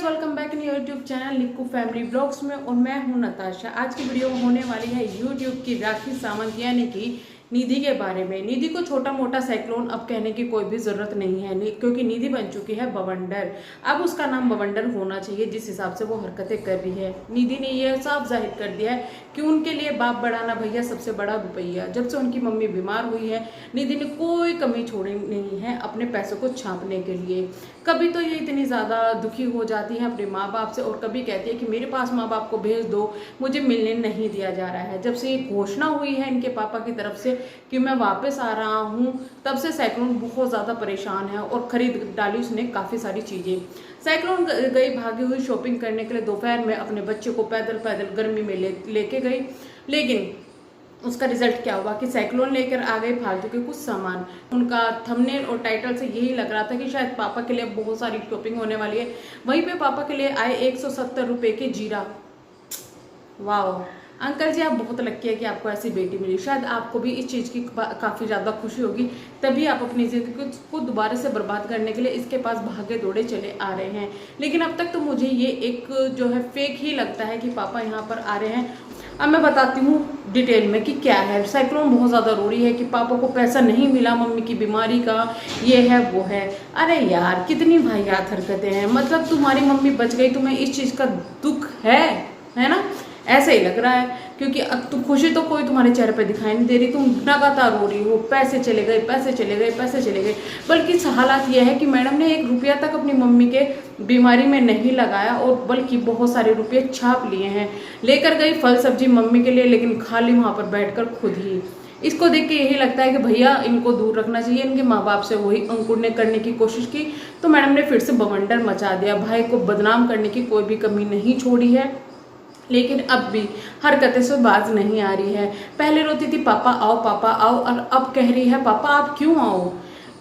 Welcome back in YouTube channel Nikku family blogs में। और मैं हूं नताशा। आज की वीडियो होने वाली है यूट्यूब की राखी सावंत यानी कि निधि के बारे में। निधि को छोटा मोटा साइक्लोन अब कहने की कोई भी जरूरत नहीं है, क्योंकि निधि बन चुकी है बवंडर। अब उसका नाम बवंडर होना चाहिए जिस हिसाब से वो हरकतें कर रही है। निधि ने यह साफ जाहिर कर दिया है कि उनके लिए बाप बड़ा ना भैया सबसे बड़ा रुपया। जब से उनकी मम्मी बीमार हुई है निधि ने कोई कमी छोड़ी नहीं है अपने पैसों को छापने के लिए। कभी तो ये इतनी ज़्यादा दुखी हो जाती है अपने माँ बाप से और कभी कहती है कि मेरे पास माँ बाप को भेज दो, मुझे मिलने नहीं दिया जा रहा है। जब से ये घोषणा हुई है इनके पापा की तरफ से कि मैं वापस आ रहा हूँ, तब से साइक्लोन बहुत ज़्यादा परेशान है और खरीद डाली उसने काफ़ी सारी चीज़ें। साइक्लोन गई भागी हुई शॉपिंग करने के लिए दोपहर में अपने बच्चे को पैदल पैदल गर्मी में लेके गई, लेकिन उसका रिजल्ट क्या हुआ कि साइक्लोन लेकर आ गए फालतू के कुछ सामान। उनका थंबनेल और टाइटल से यही लग रहा था कि शायद पापा के लिए बहुत सारी शॉपिंग होने वाली है। वहीं पे पापा के लिए आए 170 रुपये के जीरा। वाह अंकल जी, आप बहुत लक्की है कि आपको ऐसी बेटी मिली। शायद आपको भी इस चीज़ की काफ़ी ज़्यादा खुशी होगी, तभी आप अपनी ज़िंदगी को दोबारा से बर्बाद करने के लिए इसके पास भागे दौड़े चले आ रहे हैं। लेकिन अब तक तो मुझे ये एक जो है फेक ही लगता है कि पापा यहाँ पर आ रहे हैं। अब मैं बताती हूँ डिटेल में कि क्या है। साइक्लोन बहुत ज़्यादा रो रही है कि पापा को पैसा नहीं मिला मम्मी की बीमारी का, ये है वो है। अरे यार कितनी वाहियात हरकतें हैं। मतलब तुम्हारी मम्मी बच गई, तुम्हें इस चीज़ का दुख है ना? ऐसे ही लग रहा है, क्योंकि अब तुम खुशी तो कोई तुम्हारे चेहरे पे दिखाई नहीं दे रही। तुम लगातार रो रही हो, पैसे चले गए पैसे चले गए पैसे चले गए। बल्कि हालात यह है कि मैडम ने 1 रुपया तक अपनी मम्मी के बीमारी में नहीं लगाया और बल्कि बहुत सारे रुपये छाप लिए हैं। लेकर गई फल सब्जी मम्मी के लिए, लेकिन खाली वहाँ पर बैठकर खुद ही। इसको देख के यही लगता है कि भैया इनको दूर रखना चाहिए। इनके माँ बाप से वही अंकुर ने करने की कोशिश की तो मैडम ने फिर से बवंडर मचा दिया। भाई को बदनाम करने की कोई भी कमी नहीं छोड़ी है, लेकिन अब भी हरकतें से बाज नहीं आ रही है। पहले रोती थी पापा आओ, और अब कह रही है पापा आप क्यों आओ।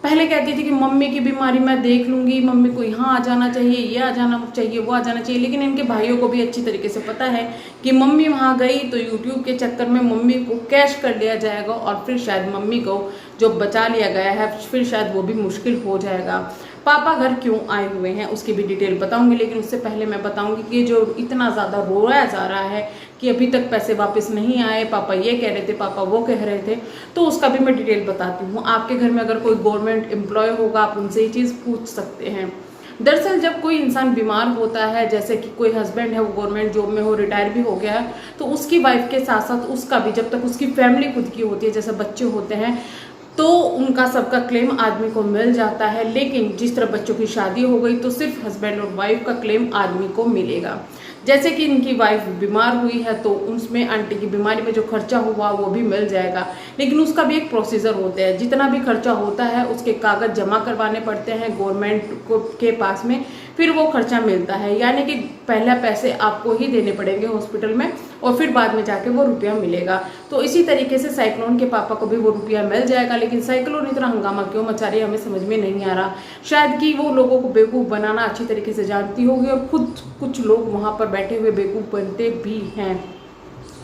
पहले कहती थी कि मम्मी की बीमारी मैं देख लूंगी, मम्मी को यहाँ आ जाना चाहिए, ये आ जाना चाहिए, वो आ जाना चाहिए। लेकिन इनके भाइयों को भी अच्छी तरीके से पता है कि मम्मी वहाँ गई तो यूट्यूब के चक्कर में मम्मी को कैश कर लिया जाएगा और फिर शायद मम्मी को जो बचा लिया गया है फिर शायद वो भी मुश्किल हो जाएगा। पापा घर क्यों आए हुए हैं उसकी भी डिटेल बताऊंगी, लेकिन उससे पहले मैं बताऊंगी कि जो इतना ज़्यादा रोया जा रहा है कि अभी तक पैसे वापस नहीं आए, पापा ये कह रहे थे, पापा वो कह रहे थे, तो उसका भी मैं डिटेल बताती हूँ। आपके घर में अगर कोई गवर्नमेंट एम्प्लॉय होगा आप उनसे ये चीज़ पूछ सकते हैं। दरअसल जब कोई इंसान बीमार होता है, जैसे कि कोई हस्बैंड है वो गवर्नमेंट जॉब में हो, रिटायर भी हो गया है, तो उसकी वाइफ के साथ साथ उसका भी, जब तक उसकी फैमिली खुद की होती है, जैसे बच्चे होते हैं, तो उनका सबका क्लेम आदमी को मिल जाता है। लेकिन जिस तरह बच्चों की शादी हो गई तो सिर्फ हस्बैंड और वाइफ का क्लेम आदमी को मिलेगा। जैसे कि इनकी वाइफ बीमार हुई है तो उसमें आंटी की बीमारी में जो खर्चा हुआ वो भी मिल जाएगा, लेकिन उसका भी एक प्रोसीजर होता है। जितना भी खर्चा होता है उसके कागज जमा करवाने पड़ते हैं गवर्नमेंट के पास में, फिर वो खर्चा मिलता है। यानी कि पहला पैसे आपको ही देने पड़ेंगे हॉस्पिटल में और फिर बाद में जाके वो रुपया मिलेगा। तो इसी तरीके से साइक्लोन के पापा को भी वो रुपया मिल जाएगा। लेकिन साइक्लोन इतना हंगामा क्यों मचा रही है हमें समझ में नहीं आ रहा। शायद कि वो लोगों को बेवकूफ़ बनाना अच्छी तरीके से जानती होगी और खुद कुछ लोग वहाँ पर बैठे हुए बेवकूफ़ बनते भी हैं।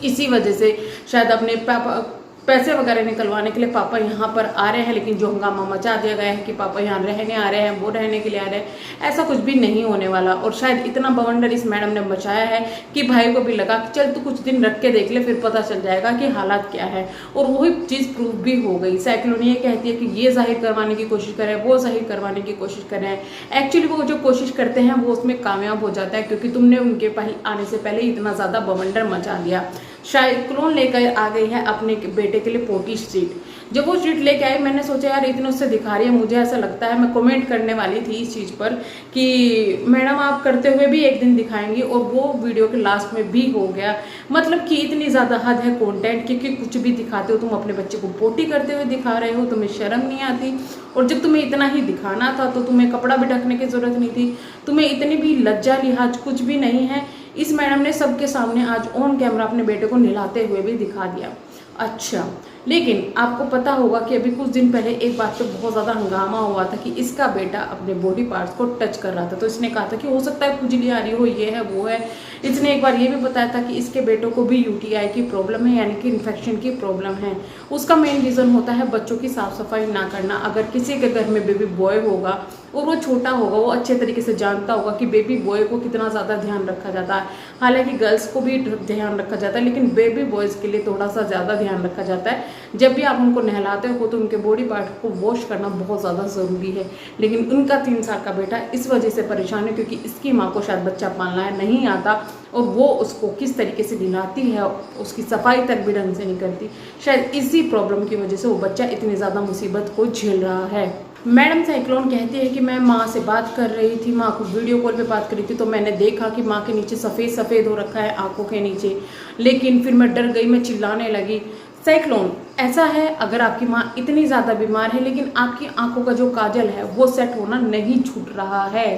इसी वजह से शायद अपने पापा पैसे वगैरह निकलवाने के लिए पापा यहाँ पर आ रहे हैं, लेकिन जो हंगामा मचा दिया गया है कि पापा यहाँ रहने आ रहे हैं, वो रहने के लिए आ रहे हैं, ऐसा कुछ भी नहीं होने वाला। और शायद इतना बवंडर इस मैडम ने मचाया है कि भाई को भी लगा कि चल तू कुछ दिन रख के देख ले, फिर पता चल जाएगा कि हालात क्या है। और वही चीज़ प्रूव भी हो गई। साइक्लोन ये कहती है कि ये जाहिर करवाने की कोशिश करें, वो जाहिर करवाने की कोशिश करें। एक्चुअली वो जो कोशिश करते हैं वो उसमें कामयाब हो जाता है, क्योंकि तुमने उनके आने से पहले इतना ज़्यादा बवंडर मचा दिया। साइक्लोन लेकर आ गई है अपने बेटे के लिए पोटी सीट। जब वो सीट लेके आई मैंने सोचा यार इतने उससे दिखा रही है, मुझे ऐसा लगता है, मैं कमेंट करने वाली थी इस चीज़ पर कि मैडम आप करते हुए भी एक दिन दिखाएंगी, और वो वीडियो के लास्ट में भी हो गया। मतलब कि इतनी ज़्यादा हद है कंटेंट, क्योंकि कुछ भी दिखाते हो। तुम अपने बच्चे को पोटी करते हुए दिखा रहे हो, तुम्हें शर्म नहीं आती। और जब तुम्हें इतना ही दिखाना था तो तुम्हें कपड़ा भी ढकने की ज़रूरत नहीं थी, तुम्हें इतनी भी लज्जा लिहाज कुछ भी नहीं है। इस मैडम ने सबके सामने आज ऑन कैमरा अपने बेटे को नहलाते हुए भी दिखा दिया। अच्छा लेकिन आपको पता होगा कि अभी कुछ दिन पहले एक बात पे बहुत ज़्यादा हंगामा हुआ था कि इसका बेटा अपने बॉडी पार्ट्स को टच कर रहा था। तो इसने कहा था कि हो सकता है खुजली आ रही हो, ये है वो है। इसने एक बार ये भी बताया था कि इसके बेटों को भी यूटीआई की प्रॉब्लम है, यानी कि इन्फेक्शन की प्रॉब्लम है। उसका मेन रीज़न होता है बच्चों की साफ सफाई ना करना। अगर किसी के घर में बेबी बॉय होगा और वो छोटा होगा, वो अच्छे तरीके से जानता होगा कि बेबी बॉय को कितना ज़्यादा ध्यान रखा जाता है। हालांकि गर्ल्स को भी ध्यान रखा जाता है, लेकिन बेबी बॉयज़ के लिए थोड़ा सा ज़्यादा ध्यान रखा जाता है। जब भी आप उनको नहलाते हो तो उनके बॉडी पार्ट को वॉश करना बहुत ज़्यादा ज़रूरी है। लेकिन उनका 3 साल का बेटा इस वजह से परेशान है क्योंकि इसकी माँ को शायद बच्चा पालना है नहीं आता, और वो उसको किस तरीके से नहलाती है, उसकी सफाई तक भी ढंग से नहीं करती। शायद इसी प्रॉब्लम की वजह से वो बच्चा इतनी ज़्यादा मुसीबत को झेल रहा है। मैडम साइक्लोन कहती है कि मैं माँ से बात कर रही थी, माँ को वीडियो कॉल पे बात कर रही थी, तो मैंने देखा कि माँ के नीचे सफ़ेद सफ़ेद हो रखा है आंखों के नीचे। लेकिन फिर मैं डर गई, मैं चिल्लाने लगी। साइक्लोन ऐसा है, अगर आपकी माँ इतनी ज़्यादा बीमार है लेकिन आपकी आंखों का जो काजल है वो सेट होना नहीं छूट रहा है।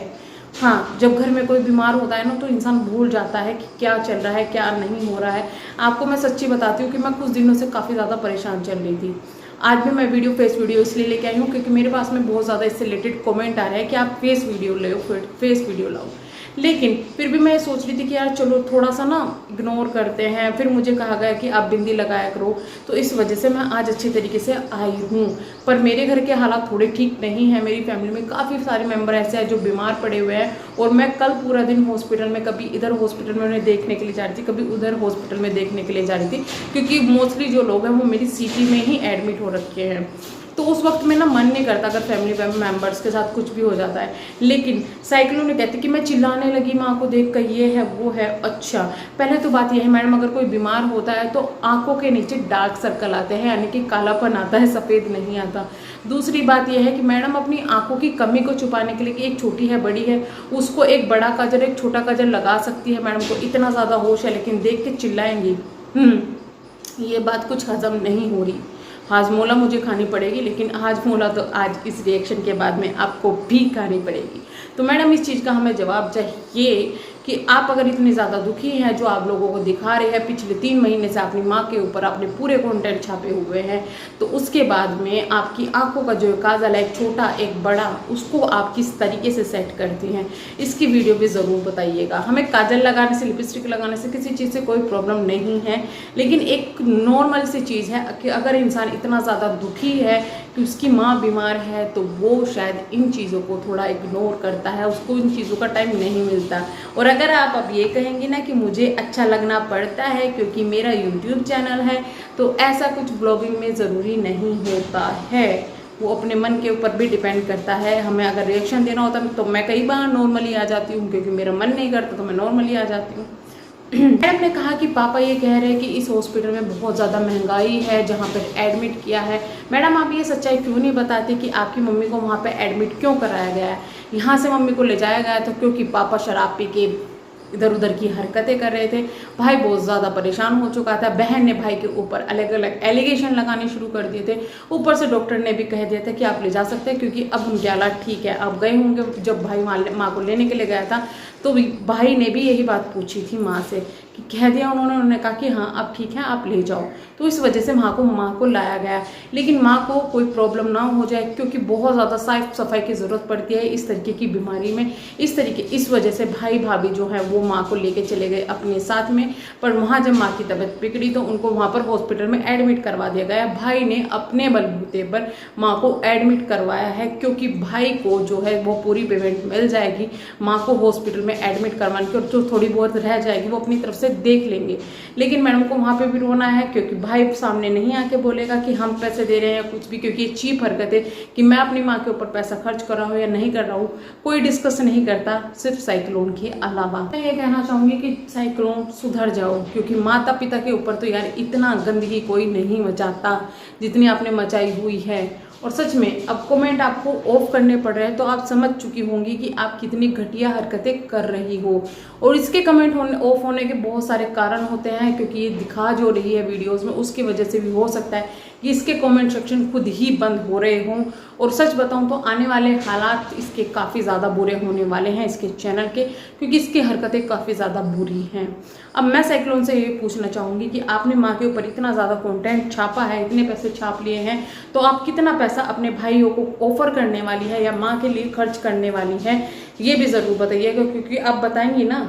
हाँ, जब घर में कोई बीमार होता है ना तो इंसान भूल जाता है कि क्या चल रहा है क्या नहीं हो रहा है। आपको मैं सच्ची बताती हूँ कि मैं कुछ दिनों से काफ़ी ज़्यादा परेशान चल रही थी। आज भी मैं फेस वीडियो इसलिए लेके आई हूँ क्योंकि मेरे पास में बहुत ज़्यादा इससे रिलेटेड कमेंट आ रहे हैं कि आप फेस वीडियो लो, फेस वीडियो लाओ। लेकिन फिर भी मैं सोच रही थी कि यार चलो थोड़ा सा ना इग्नोर करते हैं। फिर मुझे कहा गया कि आप बिंदी लगाया करो, तो इस वजह से मैं आज अच्छी तरीके से आई हूँ। पर मेरे घर के हालात थोड़े ठीक नहीं हैं। मेरी फैमिली में काफ़ी सारे मेंबर ऐसे हैं जो बीमार पड़े हुए हैं, और मैं कल पूरा दिन हॉस्पिटल में, कभी इधर हॉस्पिटल में उन्हें देखने के लिए जा रही थी, कभी उधर हॉस्पिटल में देखने के लिए जा रही थी, क्योंकि मोस्टली जो लोग हैं वो मेरी सिटी में ही एडमिट हो रखे हैं। तो उस वक्त में ना मन नहीं करता अगर फैमिली मेम्बर्स के साथ कुछ भी हो जाता है। लेकिन साइक्लोन ने कहती कि मैं चिल्लाने लगी माँ को देख कर, ये है वो है। अच्छा, पहले तो बात यह है मैडम, अगर कोई बीमार होता है तो आंखों के नीचे डार्क सर्कल आते हैं, यानी कि कालापन आता है, सफ़ेद नहीं आता। दूसरी बात यह है कि मैडम अपनी आंखों की कमी को छुपाने के लिए, कि एक छोटी है बड़ी है, उसको एक बड़ा काजल एक छोटा काजल लगा सकती है। मैडम को इतना ज़्यादा होश है, लेकिन देख के चिल्लाएंगी। ये बात कुछ हजम नहीं हो रही। हाजमोला मुझे खानी पड़ेगी, लेकिन हाजमोला तो आज इस रिएक्शन के बाद में आपको भी खानी पड़ेगी। तो मैडम इस चीज़ का हमें जवाब चाहिए कि आप अगर इतने ज़्यादा दुखी हैं, जो आप लोगों को दिखा रहे हैं पिछले 3 महीने से अपनी माँ के ऊपर आपने पूरे कंटेंट छापे हुए हैं, तो उसके बाद में आपकी आंखों का जो काजल है, एक छोटा एक बड़ा, उसको आप किस तरीके से सेट करती हैं, इसकी वीडियो भी ज़रूर बताइएगा। हमें काजल लगाने से, लिपस्टिक लगाने से, किसी चीज़ से कोई प्रॉब्लम नहीं है, लेकिन एक नॉर्मल सी चीज़ है कि अगर इंसान इतना ज़्यादा दुखी है कि उसकी माँ बीमार है, तो वो शायद इन चीज़ों को थोड़ा इग्नोर करता है, उसको इन चीज़ों का टाइम नहीं मिलता। और अगर आप अब ये कहेंगे ना कि मुझे अच्छा लगना पड़ता है क्योंकि मेरा यूट्यूब चैनल है, तो ऐसा कुछ ब्लॉगिंग में ज़रूरी नहीं होता है। वो अपने मन के ऊपर भी डिपेंड करता है। हमें अगर रिएक्शन देना होता है तो मैं कई बार नॉर्मली आ जाती हूँ, क्योंकि मेरा मन नहीं करता तो मैं नॉर्मली आ जाती हूँ। मैडम ने कहा कि पापा ये कह रहे हैं कि इस हॉस्पिटल में बहुत ज़्यादा महंगाई है जहाँ पर एडमिट किया है। मैडम आप ये सच्चाई क्यों नहीं बताते कि आपकी मम्मी को वहाँ पर एडमिट क्यों कराया गया है? यहाँ से मम्मी को ले जाया गया था क्योंकि पापा शराब पी के इधर उधर की हरकतें कर रहे थे, भाई बहुत ज़्यादा परेशान हो चुका था, बहन ने भाई के ऊपर अलग अलग एलिगेशन लगाने शुरू कर दिए थे, ऊपर से डॉक्टर ने भी कह दिया था कि आप ले जा सकते हैं क्योंकि अब उनके हालात ठीक है। अब गए होंगे, जब भाई माँ को लेने के लिए गया था तो भाई ने भी यही बात पूछी थी माँ से कि कह दिया उन्होंने कहा कि हाँ अब ठीक है आप ले जाओ, तो इस वजह से माँ को लाया गया। लेकिन माँ को कोई प्रॉब्लम ना हो जाए, क्योंकि बहुत ज़्यादा साफ सफाई की ज़रूरत पड़ती है इस तरीके की बीमारी में। इस वजह से भाई भाभी जो है वो माँ को लेके चले गए अपने साथ में, पर वहाँ जब माँ की तबीयत बिगड़ी तो उनको वहाँ पर हॉस्पिटल में एडमिट करवा दिया गया। भाई ने अपने बलबूते पर माँ को एडमिट करवाया है, क्योंकि भाई को जो है वो पूरी पेमेंट मिल जाएगी माँ को हॉस्पिटल में एडमिट करवाने की, और जो थोड़ी बहुत रह जाएगी वो अपनी तरफ से देख लेंगे। लेकिन मैडम को वहाँ पे भी रोना है, क्योंकि भाई सामने नहीं आके बोलेगा कि हम पैसे दे रहे हैं या कुछ भी, क्योंकि ये चीप हरकत है कि मैं अपनी माँ के ऊपर पैसा खर्च कर रहा हूँ या नहीं कर रहा हूँ, कोई डिस्कस नहीं करता सिर्फ साइक्लोन के अलावा। मैं ये कहना चाहूँगी कि साइक्लोन सुधर जाओ, क्योंकि माता पिता के ऊपर तो यार इतना गंदगी कोई नहीं मचाता जितनी आपने मचाई हुई है। और सच में अब कमेंट आपको ऑफ करने पड़ रहे हैं तो आप समझ चुकी होंगी कि आप कितनी घटिया हरकतें कर रही हो। और इसके कमेंट ऑफ होने के बहुत सारे कारण होते हैं, क्योंकि ये दिखा जो रही है वीडियोस में उसकी वजह से भी हो सकता है कि इसके कमेंट सेक्शन खुद ही बंद हो रहे हों। और सच बताऊं तो आने वाले हालात इसके काफ़ी ज़्यादा बुरे होने वाले हैं इसके चैनल के, क्योंकि इसकी हरकतें काफ़ी ज़्यादा बुरी हैं। अब मैं साइक्लोन से ये पूछना चाहूँगी कि आपने माँ के ऊपर इतना ज़्यादा कंटेंट छापा है, इतने पैसे छाप लिए हैं, तो आप कितना पैसा अपने भाइयों को ऑफर करने वाली है या माँ के लिए खर्च करने वाली है, ये भी ज़रूर बताइएगा। क्योंकि आप बताएंगी ना,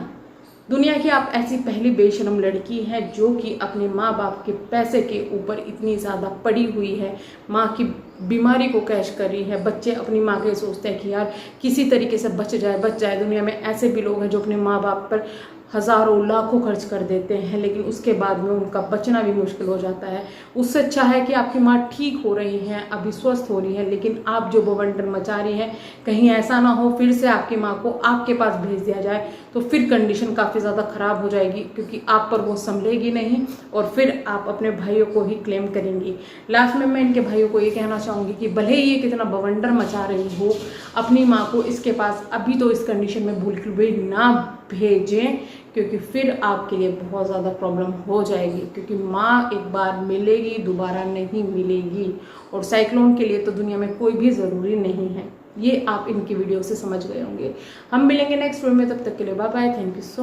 दुनिया की आप ऐसी पहली बेशरम लड़की है जो कि अपने माँ बाप के पैसे के ऊपर इतनी ज़्यादा पड़ी हुई है, माँ की बीमारी को कैश कर रही है। बच्चे अपनी माँ के सोचते हैं कि यार किसी तरीके से बच जाए। दुनिया में ऐसे भी लोग हैं जो अपने माँ बाप पर हज़ारों लाखों खर्च कर देते हैं, लेकिन उसके बाद में उनका बचना भी मुश्किल हो जाता है। उससे अच्छा है कि आपकी माँ ठीक हो रही हैं, अभी स्वस्थ हो रही है, लेकिन आप जो बवंडर मचा रही हैं, कहीं ऐसा ना हो फिर से आपकी माँ को आपके पास भेज दिया जाए, तो फिर कंडीशन काफ़ी ज़्यादा ख़राब हो जाएगी, क्योंकि आप पर वो संभलेगी नहीं और फिर आप अपने भाइयों को ही क्लेम करेंगी। लास्ट में मैं इनके भाइयों को ये कहना चाहूँगी कि भले ही ये कितना बवंडर मचा रही हो, अपनी माँ को इसके पास अभी तो इस कंडीशन में बिल्कुल भी ना भेजें, क्योंकि फिर आपके लिए बहुत ज़्यादा प्रॉब्लम हो जाएगी। क्योंकि माँ एक बार मिलेगी, दोबारा नहीं मिलेगी, और साइक्लोन के लिए तो दुनिया में कोई भी ज़रूरी नहीं है। ये आप इनकी वीडियो से समझ गए होंगे। हम मिलेंगे नेक्स्ट वीडियो में, तब तक के लिए bye bye. Thank you so